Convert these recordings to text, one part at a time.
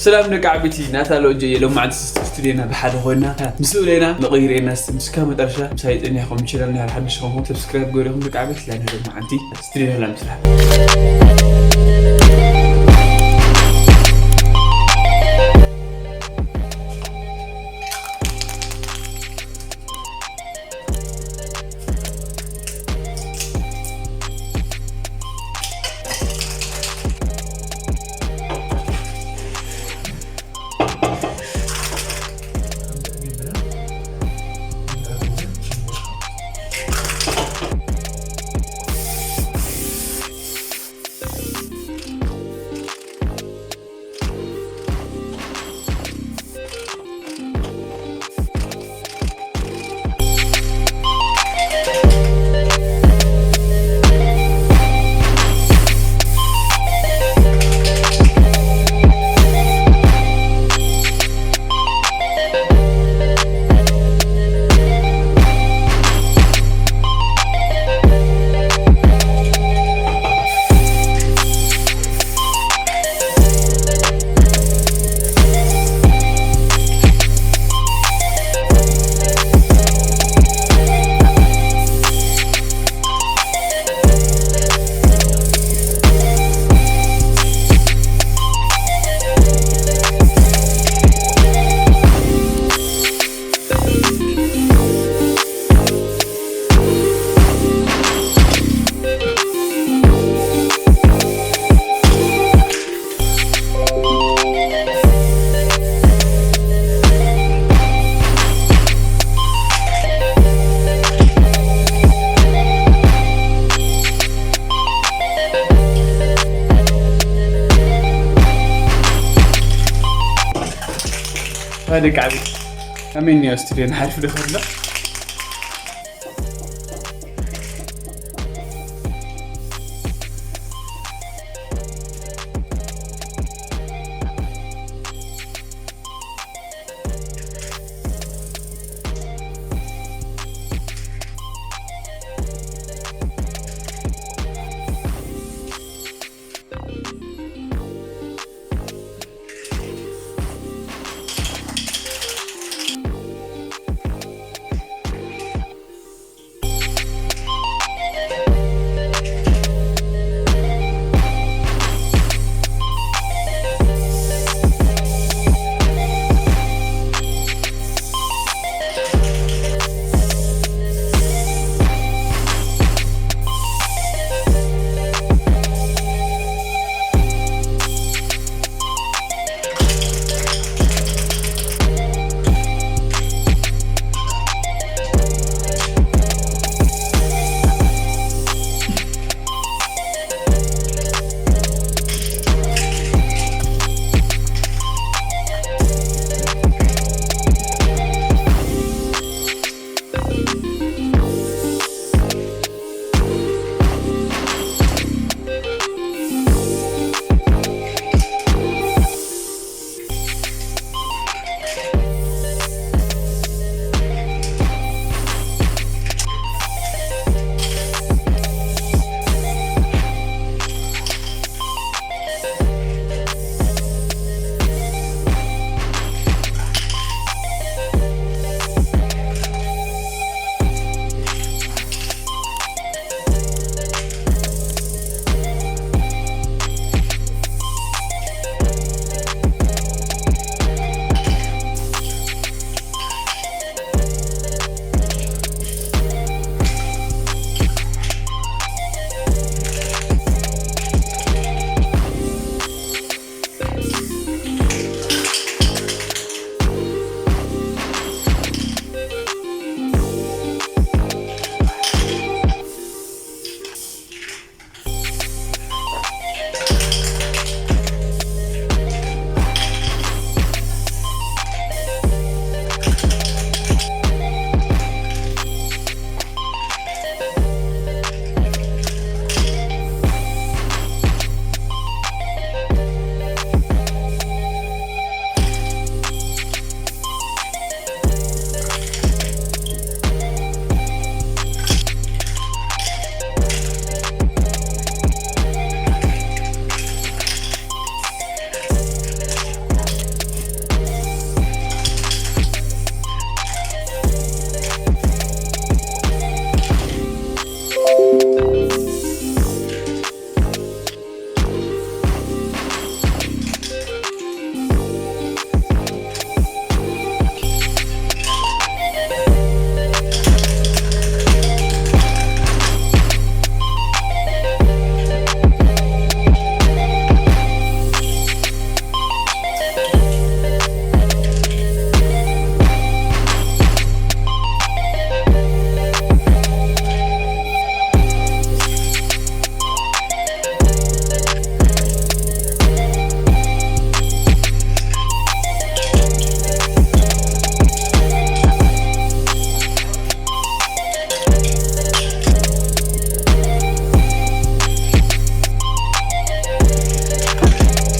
سلام لك عبيتي ناتال أوجي لو ما عندك استوديونا بحد هنا مسؤولينا نغير الناس مسكام درشة مساعد إني أخو مشينا لها لحد شغلهم سبسكرايب قولهم لك عبيتي لأن هذا ما عندي استوديونا لا مسرح هذيك عبيد أمين يا استوديو نحرف دخل لا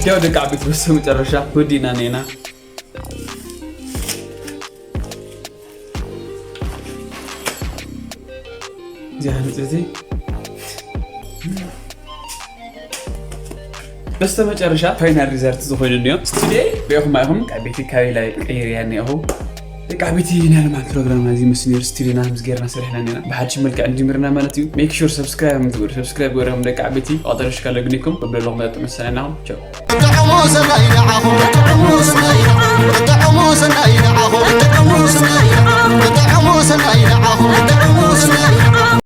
ያው ደቃ ቤት በስተመጨረሻ ወዲና ነና ጃንጽቲ በስተመጨረሻ ፋይናል ሪዛልት ዝኾነ ነው ስቱዲዮ በይኹም አይኹም ቃቤቲ ካይ ላይ ቀይረያ ነው ቃቤቲ ናል ማል ፕሮግራም ናዚ መስኒር ስቱዲዮና ምስገርና ሰሪሕና ነና በሓድሽ መልክዕ እንዲምርና ማለት እዩ ሜክ ሹር ሰብስክራይብ ጎረም ደቃቤቲ አውጣሽ ካለግኒኩም በብለሎም ተመሰናናው ቻው